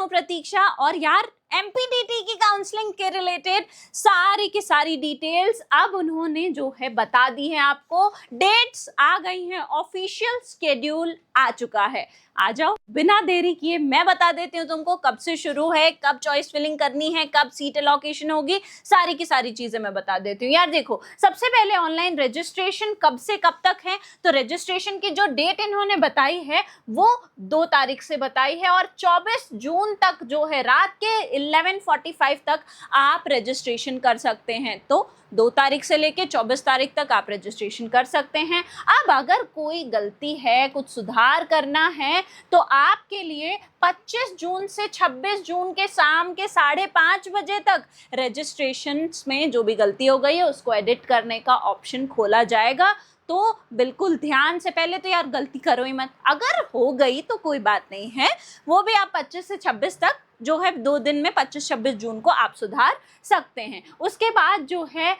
हूँ प्रतीक्षा और यार एमपीडीटी की काउंसलिंग के रिलेटेड सारी की सारी डिटेल्स अब उन्होंने जो है बता दी है आपको। डेट्स आ गई हैं, ऑफिशियल शेड्यूल आ चुका है। आ जाओ बिना देरी किए मैं बता देती हूँ तुमको कब से शुरू है, कब चॉइस फिलिंग करनी है, कब सीट अलोकेशन होगी, सारी की सारी चीजें मैं बता देती हूँ। यार देखो, सबसे पहले ऑनलाइन रजिस्ट्रेशन कब से कब तक है, तो रजिस्ट्रेशन की जो डेट इन्होंने बताई है वो 2 तारीख से बताई है और 24 जून तक जो है रात के 11:45 तक आप रजिस्ट्रेशन कर सकते हैं। तो 2 तारीख से लेके 24 तारीख तक आप रजिस्ट्रेशन कर सकते हैं। अब अगर कोई गलती है, कुछ सुधार करना है, तो आपके लिए 25 जून से 26 जून के शाम के 5:30 बजे तक रजिस्ट्रेशन में जो भी गलती हो गई है उसको एडिट करने का ऑप्शन खोला जाएगा। तो बिल्कुल ध्यान से, पहले तो यार गलती करो ही मत, अगर हो गई तो कोई बात नहीं है, वो भी आप 25 से 26 तक जो है 2 दिन में 25-26 जून को आप सुधार सकते हैं। उसके बाद जो है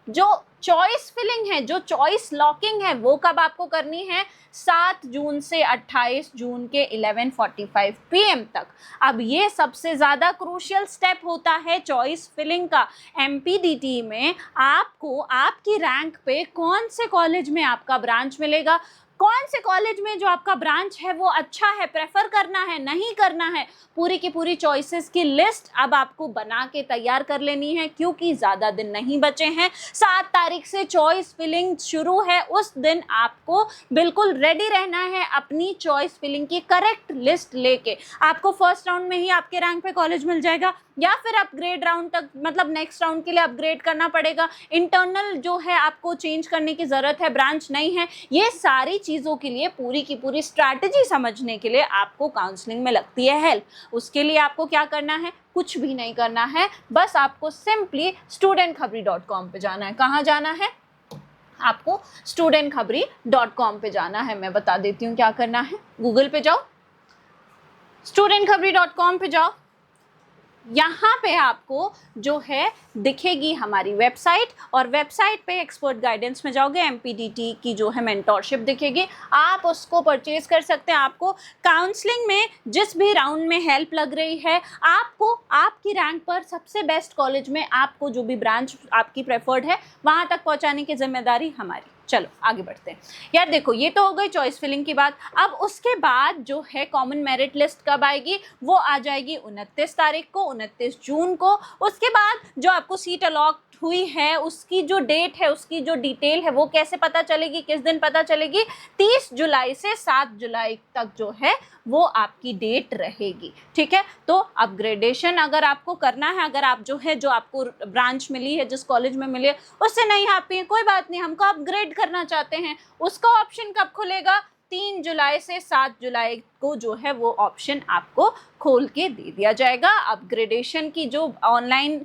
जो चॉइस फिलिंग है, जो चॉइस लॉकिंग है, वो कब आपको करनी है, 7 जून से 28 जून के 11:45 PM तक। अब ये सबसे ज़्यादा क्रूशियल स्टेप होता है चॉइस फिलिंग का। एमपीडीटी में आपको आपकी रैंक पे कौन से कॉलेज में आपका ब्रांच मिलेगा, कौन से कॉलेज में जो आपका ब्रांच है वो अच्छा है, प्रेफर करना है, नहीं करना है, पूरी की पूरी चॉइसेस की लिस्ट अब आपको बना के तैयार कर लेनी है, क्योंकि ज़्यादा दिन नहीं बचे हैं। 7 तारीख से चॉइस फिलिंग शुरू है, उस दिन आपको बिल्कुल रेडी रहना है अपनी चॉइस फिलिंग की करेक्ट लिस्ट लेके। आपको फर्स्ट राउंड में ही आपके रैंक पे कॉलेज मिल जाएगा या फिर अपग्रेड राउंड तक, मतलब नेक्स्ट राउंड के लिए अपग्रेड करना पड़ेगा, इंटरनल जो है आपको चेंज करने की ज़रूरत है, ब्रांच नहीं है, ये सारी चीज़ों के लिए पूरी की पूरी स्ट्रैटेजी समझने के लिए आपको काउंसलिंग में लगती है हेल्प। उसके लिए आपको क्या करना है, कुछ भी नहीं करना है, बस आपको सिंपली studentkhabri.com पे जाना है। कहाँ जाना है, आपको studentkhabri.com पे जाना है। मैं बता देती हूँ क्या करना है। गूगल पे जाओ, studentkhabri.com पे जाओ, यहाँ पे आपको जो है दिखेगी हमारी वेबसाइट और वेबसाइट पे एक्सपर्ट गाइडेंस में जाओगे, एमपीडीटी की जो है मेंटोरशिप दिखेगी, आप उसको परचेज कर सकते हैं। आपको काउंसलिंग में जिस भी राउंड में हेल्प लग रही है, आपको आपकी रैंक पर सबसे बेस्ट कॉलेज में आपको जो भी ब्रांच आपकी प्रेफर्ड है वहाँ तक पहुँचाने की जिम्मेदारी हमारी। चलो आगे बढ़ते हैं। यार देखो, ये तो हो गई चॉइस फिलिंग की बात। अब उसके बाद जो है कॉमन मेरिट लिस्ट कब आएगी, वो आ जाएगी 29 तारीख को, 29 जून को। उसके बाद जो आपको सीट अलॉट हुई है उसकी जो डेट है, उसकी जो डिटेल है, वो कैसे पता चलेगी, किस दिन पता चलेगी, 30 जुलाई से 7 जुलाई तक जो है वो आपकी डेट रहेगी। ठीक है, तो अपग्रेडेशन अगर आपको करना है, अगर आप जो है जो आपको ब्रांच मिली है, जिस कॉलेज में मिली है उससे नहीं हैप्पी है, कोई बात नहीं, हमको अपग्रेड करना चाहते हैं, उसका ऑप्शन कब खुलेगा, 3 जुलाई से 7 जुलाई को जो है वो ऑप्शन आपको खोल के दे दिया जाएगा। अपग्रेडेशन की जो ऑनलाइन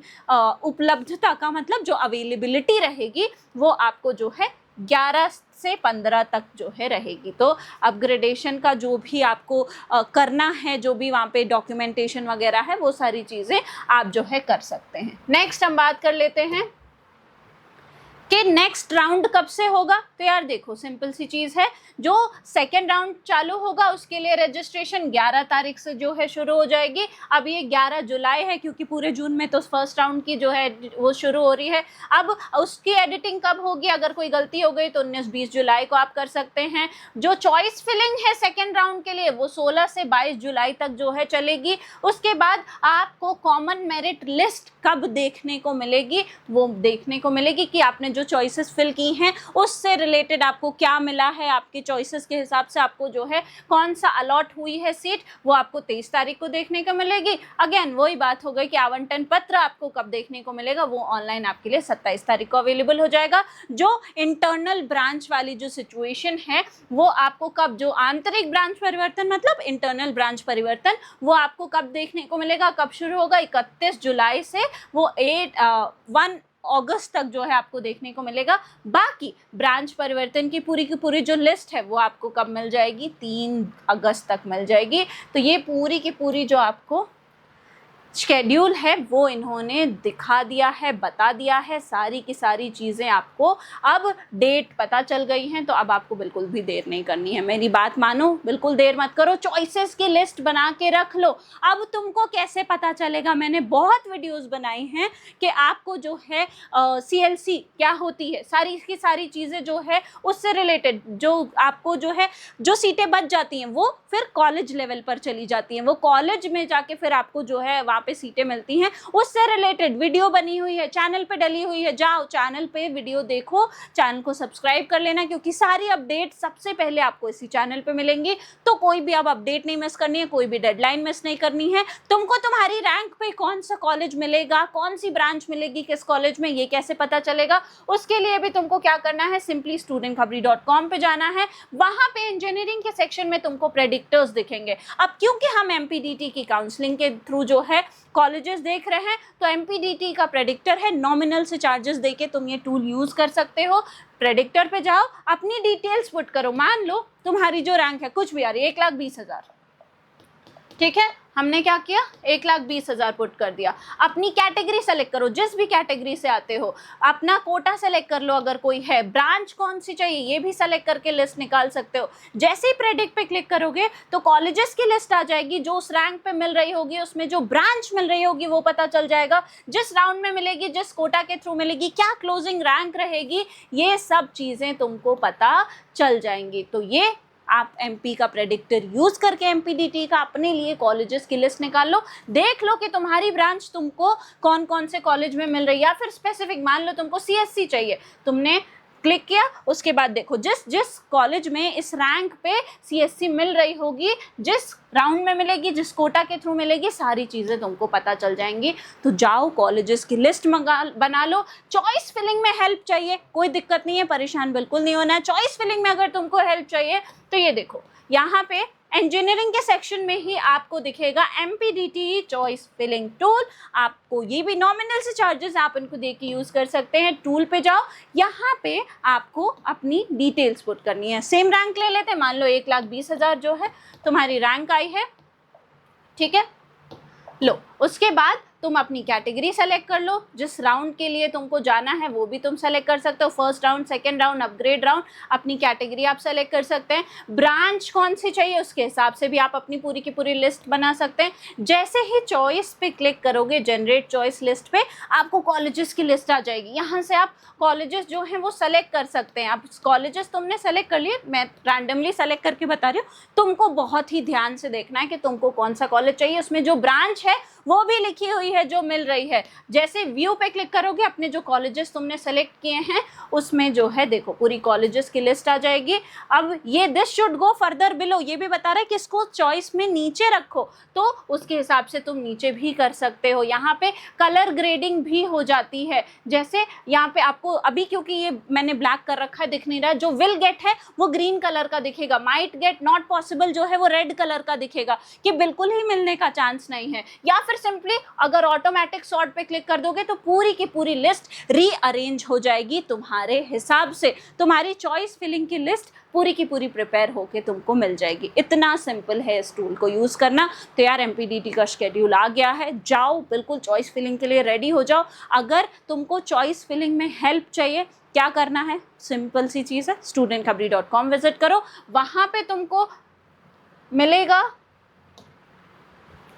उपलब्धता का मतलब जो अवेलेबिलिटी रहेगी वो आपको जो है 11 से 15 तक जो है रहेगी। तो अपग्रेडेशन का जो भी आपको करना है, जो भी वहाँ पे डॉक्यूमेंटेशन वगैरह है, वो सारी चीज़ें आप जो है कर सकते हैं। नेक्स्ट हम बात कर लेते हैं कि नेक्स्ट राउंड कब से होगा। तो यार देखो, सिंपल सी चीज़ है, जो सेकेंड राउंड चालू होगा उसके लिए रजिस्ट्रेशन 11 तारीख से जो है शुरू हो जाएगी। अब ये 11 जुलाई है क्योंकि पूरे जून में तो फर्स्ट राउंड की जो है वो शुरू हो रही है। अब उसकी एडिटिंग कब होगी, अगर कोई गलती हो गई तो 19-20 जुलाई को आप कर सकते हैं। जो चॉइस फिलिंग है सेकेंड राउंड के लिए वो 16 से 22 जुलाई तक जो है चलेगी। उसके बाद आपको कॉमन मेरिट लिस्ट कब देखने को मिलेगी, वो देखने को मिलेगी कि आपने जो चॉइसेस फिल की हैं उससे रिलेटेड आपको क्या मिला है, आपके चॉइसेस के हिसाब से आपको जो है कौन सा अलॉट हुई है सीट, वो आपको 23 तारीख को देखने को मिलेगी। अगेन वही बात हो गई कि आवंटन पत्र आपको कब देखने को मिलेगा, वो ऑनलाइन आपके लिए 27 तारीख को अवेलेबल हो जाएगा। जो इंटरनल ब्रांच वाली जो सिचुएशन है वो आपको कब, जो आंतरिक ब्रांच परिवर्तन मतलब इंटरनल ब्रांच परिवर्तन, वो आपको कब देखने को मिलेगा, कब शुरू होगा, 31 जुलाई से वो 1 अगस्त तक जो है आपको देखने को मिलेगा। बाकी ब्रांच परिवर्तन की पूरी जो लिस्ट है वो आपको कब मिल जाएगी, 3 अगस्त तक मिल जाएगी। तो ये पूरी की पूरी जो आपको शेड्यूल है वो इन्होंने दिखा दिया है, बता दिया है, सारी की सारी चीज़ें आपको अब डेट पता चल गई हैं, तो अब आपको बिल्कुल भी देर नहीं करनी है। मेरी बात मानो, बिल्कुल देर मत करो, चॉइसेस की लिस्ट बना के रख लो। अब तुमको कैसे पता चलेगा, मैंने बहुत वीडियोस बनाई हैं कि आपको जो है CLC क्या होती है, सारी की सारी चीज़ें जो है उससे रिलेटेड, जो आपको जो है जो सीटें बच जाती हैं वो फिर कॉलेज लेवल पर चली जाती हैं, वो कॉलेज में जाके फिर आपको जो है वहाँ पे सीटें मिलती हैं, उससे रिलेटेड वीडियो बनी हुई है, चैनल पे डली हुई है। जाओ चैनल पे वीडियो देखो, चैनल को सब्सक्राइब कर लेना, क्योंकि सारी अपडेट सबसे पहले आपको इसी चैनल पे मिलेंगी। तो कोई भी अब अपडेट नहीं मिस करनी है, कोई भी डेडलाइन मिस नहीं करनी है। तुमको तुम्हारी रैंक पे कौन सा कॉलेज मिलेगा, कौन सी ब्रांच मिलेगी किस कॉलेज में, ये कैसे पता चलेगा, उसके लिए भी तुमको क्या करना है, सिंपली studentkhabri.com पे जाना है। वहाँ पे इंजीनियरिंग के सेक्शन में तुमको प्रेडिक्टर्स दिखेंगे। अब क्योंकि हम MPDT की काउंसलिंग के थ्रू जो है कॉलेजेस देख रहे हैं, तो MPDT का प्रेडिक्टर है, नॉमिनल से चार्जेस देके तुम ये टूल यूज़ कर सकते हो। प्रेडिक्टर पे जाओ, अपनी डिटेल्स पुट करो, मान लो तुम्हारी जो रैंक है कुछ भी आ रही है 1,20,000, ठीक है, हमने क्या किया 1,20,000 पुट कर दिया। अपनी कैटेगरी सेलेक्ट करो, जिस भी कैटेगरी से आते हो, अपना कोटा सेलेक्ट कर लो अगर कोई है, ब्रांच कौन सी चाहिए ये भी सेलेक्ट करके लिस्ट निकाल सकते हो। जैसे ही प्रेडिक्ट पे क्लिक करोगे तो कॉलेजेस की लिस्ट आ जाएगी, जो उस रैंक पे मिल रही होगी, उसमें जो ब्रांच मिल रही होगी वो पता चल जाएगा, जिस राउंड में मिलेगी, जिस कोटा के थ्रू मिलेगी, क्या क्लोजिंग रैंक रहेगी, ये सब चीज़ें तुमको पता चल जाएंगी। तो ये आप MP का प्रेडिक्टर यूज करके MPDT का अपने लिए कॉलेजेस की लिस्ट निकाल लो, देख लो कि तुम्हारी ब्रांच तुमको कौन कौन से कॉलेज में मिल रही है, या फिर स्पेसिफिक मान लो तुमको CSC चाहिए, तुमने क्लिक किया, उसके बाद देखो जिस जिस कॉलेज में इस रैंक पे CSC मिल रही होगी, जिस राउंड में मिलेगी, जिस कोटा के थ्रू मिलेगी, सारी चीज़ें तुमको पता चल जाएंगी। तो जाओ कॉलेजेस की लिस्ट बना लो। चॉइस फिलिंग में हेल्प चाहिए, कोई दिक्कत नहीं है, परेशान बिल्कुल नहीं होना है। चॉइस फिलिंग में अगर तुमको हेल्प चाहिए तो ये देखो, यहाँ पे इंजीनियरिंग के सेक्शन में ही आपको दिखेगा MPDT चॉइस फिलिंग टूल। आपको ये भी नॉमिनल से चार्जेस आप इनको दे के यूज़ कर सकते हैं। टूल पे जाओ, यहाँ पे आपको अपनी डिटेल्स पुट करनी है। सेम रैंक ले लेते हैं, मान लो 1,20,000 जो है तुम्हारी रैंक आई है, ठीक है। लो, उसके बाद तुम अपनी कैटेगरी सेलेक्ट कर लो, जिस राउंड के लिए तुमको जाना है वो भी तुम सेलेक्ट कर सकते हो, first round, second round, upgrade round, अपनी कैटेगरी आप सेलेक्ट कर सकते हैं। ब्रांच कौन सी चाहिए उसके हिसाब से भी आप अपनी पूरी की पूरी लिस्ट बना सकते हैं। जैसे ही चॉइस पे क्लिक करोगे, जनरेट चॉइस लिस्ट पे, आपको कॉलेजेस की लिस्ट आ जाएगी। यहाँ से आप कॉलेजेस जो हैं वो सेलेक्ट कर सकते हैं। अब कॉलेजेस तुमने सेलेक्ट कर लिए, मैं रैंडमली सेलेक्ट करके बता रही हूँ, तुमको बहुत ही ध्यान से देखना है कि तुमको कौन सा कॉलेज चाहिए, उसमें जो ब्रांच है वो भी लिखी हुई है जो मिल रही है। जैसे व्यू पे क्लिक करोगे, अपने जो कॉलेजेस तुमने सेलेक्ट किए हैं उसमें जो है देखो पूरी कॉलेजेस की लिस्ट आ जाएगी। अब ये this should go further below, ये भी बता रहा है कि इसको चॉइस में नीचे रखो, तो उसके हिसाब से तुम नीचे भी कर सकते हो। यहाँ पे कलर ग्रेडिंग भी हो जाती है। जैसे यहाँ पे आपको अभी, क्योंकि ये मैंने ब्लैक कर रखा है दिख नहीं रहा, जो विल गेट है वो ग्रीन कलर का दिखेगा, माइट गेट, नॉट पॉसिबल जो है वो रेड कलर का दिखेगा कि बिल्कुल ही मिलने का चांस नहीं है। या फिर सिंपली अगर ऑटोमेटिक सॉर्ट पे क्लिक कर दोगे तो पूरी की पूरी लिस्ट रीअरेंज हो जाएगी तुम्हारे हिसाब से। तुम्हारी चॉइस फिलिंग की लिस्ट पूरी की पूरी प्रिपेयर होके तुमको मिल जाएगी। इतना सिंपल है इस टूल को यूज़ करना। तो यार MPDT का शेड्यूल आ गया है, जाओ बिल्कुल चॉइस फिलिंग के लिए रेडी हो जाओ। अगर तुमको चॉइस फिलिंग में हेल्प चाहिए, क्या करना है, सिंपल सी चीज़ है, studentkhabri.com विजिट करो, वहाँ पे तुमको मिलेगा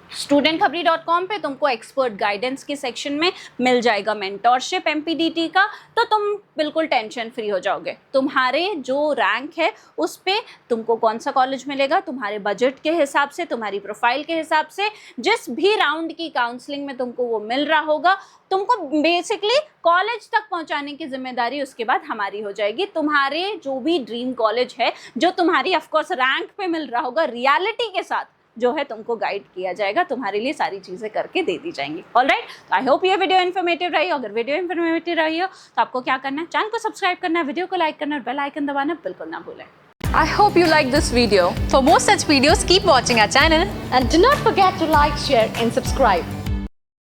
studentkhabri.com पे तुमको एक्सपर्ट गाइडेंस के सेक्शन में मिल जाएगा मेंटोरशिप MPDT का। तो तुम बिल्कुल टेंशन फ्री हो जाओगे। तुम्हारे जो रैंक है उस पे तुमको कौन सा कॉलेज मिलेगा, तुम्हारे बजट के हिसाब से, तुम्हारी प्रोफाइल के हिसाब से, जिस भी राउंड की काउंसलिंग में तुमको वो मिल रहा होगा, तुमको बेसिकली कॉलेज तक पहुंचाने की जिम्मेदारी उसके बाद हमारी हो जाएगी। तुम्हारे जो भी ड्रीम कॉलेज है, जो तुम्हारी ऑफकोर्स रैंक पे मिल रहा होगा, रियलिटी के साथ जो है तुमको गाइड किया जाएगा, तुम्हारे लिए सारी चीज़ें करके दे दी जाएंगी। ऑलराइट, तो आई होप ये वीडियो इन्फॉर्मेटिव रही हो। अगर वीडियो इन्फॉर्मेटिव रही हो तो आपको क्या करना है, चैनल को सब्सक्राइब करना है, वीडियो को लाइक करना और बेल आइकन दबाना बिल्कुल ना भूलें। I hope you like this video. For more such videos, keep watching our channel and do not forget to like, share and subscribe.